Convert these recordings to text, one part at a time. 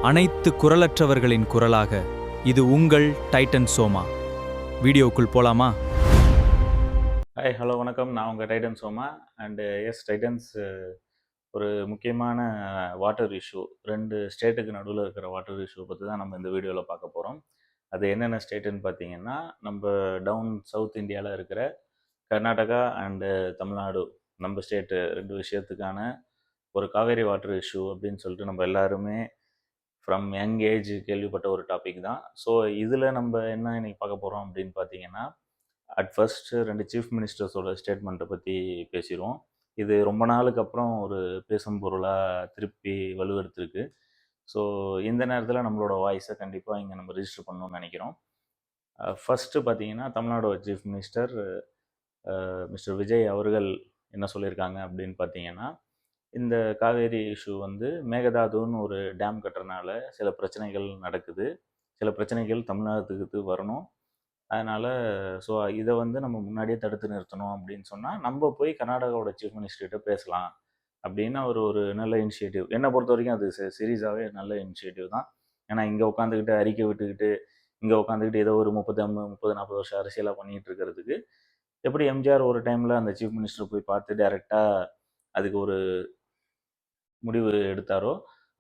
அனைத்து குரலற்றவர்களின் குரலாக இது உங்கள் டைட்டன் சோமா. வீடியோக்குள் போலாமா? ஹாய், ஹலோ, வணக்கம். நான் உங்கள் டைட்டன் சோமா. அண்டு எஸ் டைட்டன்ஸ், ஒரு முக்கியமான வாட்டர் இஷ்யூ, 2 ஸ்டேட்டுக்கு நடுவில் இருக்கிற வாட்டர் இஷ்யூ பற்றி தான் நம்ம இந்த வீடியோவில் பார்க்க போகிறோம். அது என்னென்ன ஸ்டேட்டுன்னு பார்த்தீங்கன்னா, நம்ம டவுன் சவுத் இந்தியாவில் இருக்கிற கர்நாடகா அண்டு தமிழ்நாடு, நம்ம ஸ்டேட்டு 2 விஷயத்துக்கான ஒரு காவேரி வாட்டர் இஷ்யூ அப்படின்னு சொல்லிட்டு நம்ம எல்லாருமே ஃப்ரம் யங் ஏஜ் கேள்விப்பட்ட ஒரு டாபிக் தான். ஸோ இதில் நம்ம என்ன இன்னைக்கு பார்க்க போகிறோம் அப்படின்னு பார்த்தீங்கன்னா, அட் ஃபர்ஸ்ட் 2 சீஃப் மினிஸ்டர்ஸோட ஸ்டேட்மெண்ட்டை பற்றி பேசிடுவோம். இது ரொம்ப நாளுக்கு அப்புறம் ஒரு பேசும் பொருளாக திருப்பி வலுவெடுத்திருக்கு. ஸோ இந்த நேரத்தில் நம்மளோட வாய்ஸை கண்டிப்பாக இங்கே நம்ம ரிஜிஸ்டர் பண்ணணும்னு நினைக்கிறோம். ஃபஸ்ட்டு பார்த்தீங்கன்னா, Tamil Nadu chief minister mister Vijay அவர்கள் என்ன சொல்லியிருக்காங்க அப்படின்னு பார்த்தீங்கன்னா, இந்த காவேரி இஷ்யூ வந்து மேகதாதுன்னு ஒரு டேம் கட்டுறதுனால சில பிரச்சனைகள் நடக்குது. சில பிரச்சனைகள் தமிழ்நாட்டுக்கு வரணும். அதனால் ஸோ இதை வந்து நம்ம முன்னாடியே தடுத்து நிறுத்தணும் அப்படின்னு சொன்னால், நம்ம போய் கர்நாடகாவோட சீஃப் மினிஸ்டர்கிட்ட பேசலாம் அப்படின்னு அவர் ஒரு நல்ல இனிஷியேட்டிவ். என்னை பொறுத்த வரைக்கும் அது சீரியஸாகவே நல்ல இனிஷியேட்டிவ் தான். ஏன்னா இங்கே உட்காந்துக்கிட்டு அறிக்கை விட்டுக்கிட்டு, இங்கே உட்காந்துக்கிட்டு ஏதோ ஒரு 30-40 வருஷம் அரசியலாக பண்ணிகிட்டு இருக்கிறதுக்கு, எப்படி எம்ஜிஆர் ஒரு டைமில் அந்த சீஃப் மினிஸ்டர் போய் பார்த்து டைரெக்டாக அதுக்கு ஒரு முடிவு எடுத்தாரோ,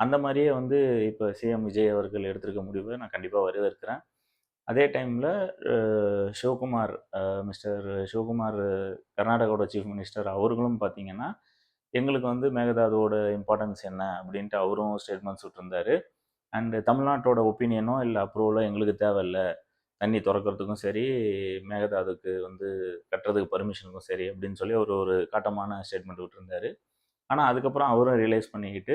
அந்த மாதிரியே வந்து இப்போ சிஎம் விஜய் அவர்கள் எடுத்திருக்க முடிவை நான் கண்டிப்பாக வரவேற்கிறேன். அதே டைமில் சிவகுமார், மிஸ்டர் சிவகுமார், கர்நாடகாவோட சீஃப் மினிஸ்டர், அவர்களும் பார்த்தீங்கன்னா, எங்களுக்கு வந்து மேகதாதுவோட இம்பார்ட்டன்ஸ் என்ன அப்படின்ட்டு அவரும் ஸ்டேட்மெண்ட்ஸ் விட்டுருந்தாரு. அண்டு தமிழ்நாட்டோட ஒப்பீனியனோ இல்லை அப்ரூவலோ எங்களுக்கு தேவையில்ல, தண்ணி திறக்கிறதுக்கும் சரி, மேகதாதுக்கு வந்து கட்டுறதுக்கு பர்மிஷனுக்கும் சரி அப்படின்னு சொல்லி அவர் ஒரு காட்டமான ஸ்டேட்மெண்ட் விட்டுருந்தாரு. ஆனால் அதுக்கப்புறம் அவரும் ரியலைஸ் பண்ணிக்கிட்டு,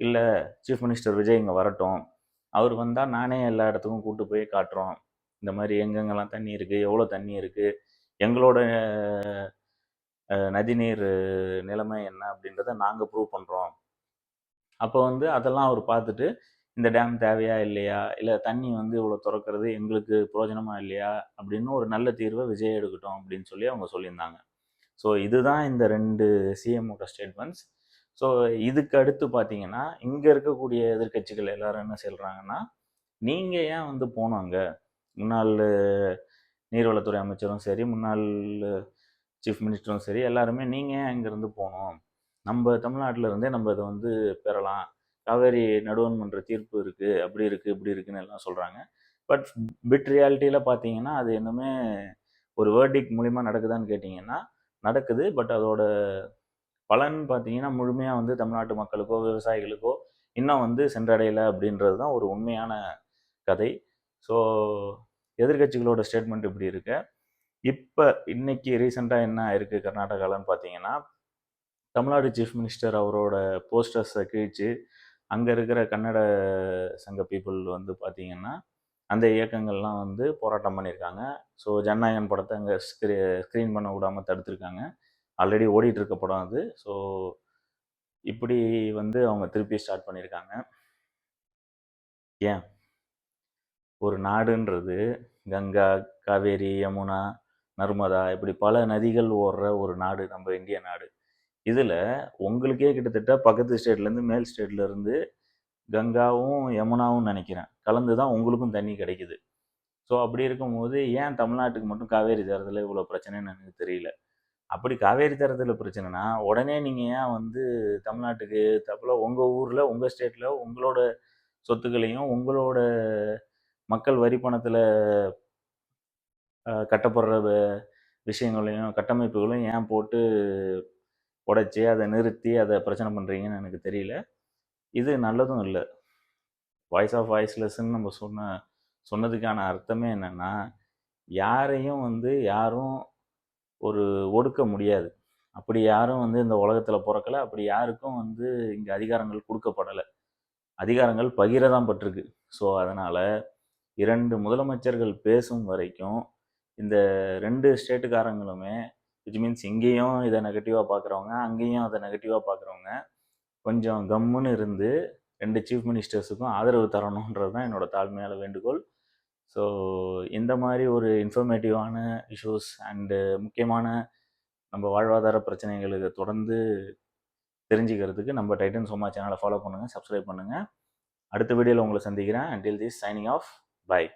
இல்லை, சீஃப் மினிஸ்டர் விஜய் இங்கே வரட்டும், அவர் வந்தால் நானே எல்லா இடத்துக்கும் கூப்பிட்டு போய் காட்டுறோம், இந்த மாதிரி எங்கெங்கெல்லாம் தண்ணி இருக்குது, எவ்வளோ தண்ணி இருக்குது, எங்களோட நதிநீர் நிலைமை என்ன அப்படின்றத நாங்கள் ப்ரூவ் பண்ணுறோம். அப்போ வந்து அதெல்லாம் அவர் பார்த்துட்டு, இந்த டேம் தேவையா இல்லையா, இல்லை தண்ணி வந்து இவ்வளோ திறக்கிறது எங்களுக்கு பிரயோஜனமா இல்லையா அப்படின்னு ஒரு நல்ல தீர்வை விஜய் எடுக்கட்டும் அப்படின்னு சொல்லி அவங்க சொல்லியிருந்தாங்க. ஸோ இதுதான் இந்த 2 சிஎம்மோட ஸ்டேட்மெண்ட்ஸ். ஸோ இதுக்கு அடுத்து பார்த்தீங்கன்னா, இங்கே இருக்கக்கூடிய எதிர்க்கட்சிகள் எல்லாரும் என்ன சொல்கிறாங்கன்னா, நீங்கள் ஏன் வந்து போனோம் அங்கே? முன்னாள் நீர்வளத்துறை அமைச்சரும் சரி, முன்னாள் சீஃப் மினிஸ்டரும் சரி, எல்லாருமே நீங்கள் ஏன் இங்கேருந்து போகணும்? நம்ம தமிழ்நாட்டில் இருந்தே நம்ம இதை வந்து பெறலாம். காவேரி நடுவண் மன்ற தீர்ப்பு இருக்குது, அப்படி இருக்குது, இப்படி இருக்குன்னு எல்லாம் சொல்கிறாங்க. பட் பிட் ரியாலிட்டியில் பார்த்தீங்கன்னா, அது இன்னுமே ஒரு வேர்டிக் மூலிமா நடக்குதான்னு கேட்டிங்கன்னா நடக்குது. பட் அதோட பலன் பார்த்தீங்கன்னா முழுமையாக வந்து தமிழ்நாட்டு மக்களுக்கோ விவசாயிகளுக்கோ இன்னும் வந்து சென்றடையலை அப்படின்றது தான் ஒரு உண்மையான கதை. ஸோ எதிர்கட்சிகளோட ஸ்டேட்மெண்ட் இப்படி இருக்கு. இப்போ இன்னைக்கு ரீசெண்டாக என்ன ஆயிருக்கு கர்நாடகாலன்னு பார்த்தீங்கன்னா, தமிழ்நாடு சீஃப் மினிஸ்டர் அவரோட போஸ்டர்ஸை கிழிச்சு அங்கே இருக்கிற கன்னட சங்க பீப்புள் வந்து பார்த்தீங்கன்னா, அந்த இயக்கங்கள்லாம் வந்து போராட்டம் பண்ணியிருக்காங்க. ஸோ ஜனநாயகன் படத்தை அங்கே ஸ்க்ரீன் பண்ண விடாமல் தடுத்துருக்காங்க. ஆல்ரெடி ஓடிட்டு இருக்க படம் அது. ஸோ இப்படி வந்து அவங்க திருப்பி ஸ்டார்ட் பண்ணியிருக்காங்க. ஏன் ஒரு நாடுன்றது கங்கா, காவேரி, யமுனா, நர்மதா இப்படி பல நதிகள் ஓடுற ஒரு நாடு நம்ம இந்திய நாடு. இதில் உங்களுக்கே கிட்டத்தட்ட பக்கத்து ஸ்டேட்லேருந்து மேல் ஸ்டேட்லேருந்து கங்காவும் யமுனாவும் நினைக்கிறேன் கலந்து தான் உங்களுக்கும் தண்ணி கிடைக்குது. ஸோ அப்படி இருக்கும்போது ஏன் தமிழ்நாட்டுக்கு மட்டும் காவேரி தரத்தில் இவ்வளோ பிரச்சனைன்னு எனக்கு தெரியல. அப்படி காவேரி தரத்தில் பிரச்சனைனா உடனே நீங்கள் ஏன் வந்து தமிழ்நாட்டுக்கு தப்பில் உங்கள் ஊரில், உங்கள் ஸ்டேட்டில் உங்களோட சொத்துக்களையும் உங்களோட மக்கள் வரி பணத்தில் கட்டப்படுற விஷயங்களையும் கட்டமைப்புகளையும் ஏன் போட்டு உடைச்சி அதை நிறுத்தி அதை பிரச்சனை பண்ணுறீங்கன்னு எனக்கு தெரியல. இது நல்லதும் இல்லை. வாய்ஸ் ஆஃப் வாய்ஸ்லெஸ்ன்னு நம்ம சொன்னதுக்கான அர்த்தமே என்னென்னா, யாரையும் வந்து யாரும் ஒரு ஒடுக்க முடியாது. அப்படி யாரும் வந்து இந்த உலகத்தில் பிறக்கலை. அப்படி யாருக்கும் வந்து இங்கே அதிகாரங்கள் கொடுக்கப்படலை. அதிகாரங்கள் பகிர தான் பட்டிருக்கு. ஸோ அதனால் 2 முதலமைச்சர்கள் பேசும் வரைக்கும் இந்த 2 ஸ்டேட்டுக்காரங்களுமே, விச் மீன்ஸ் இங்கேயும் இதை நெகட்டிவாக பார்க்குறவங்க, அங்கேயும் அதை நெகட்டிவாக பார்க்குறவங்க, கொஞ்சம் கம்முன்னு இருந்து 2 சீஃப் மினிஸ்டர்ஸுக்கும் ஆதரவு தரணுன்றது தான் என்னோட தாழ்மையான வேண்டுகோள். ஸோ இந்த மாதிரி ஒரு இன்ஃபர்மேட்டிவான இஷ்யூஸ் அண்டு முக்கியமான நம்ம வாழ்வாதார பிரச்சனைகளுக்கு தொடர்ந்து தெரிஞ்சுக்கிறதுக்கு நம்ம டைட்டன் சோமா சேனலை ஃபாலோ பண்ணுங்கள், சப்ஸ்கிரைப் பண்ணுங்கள். அடுத்த வீடியோவில் உங்களை சந்திக்கிறேன். until this signing off. Bye.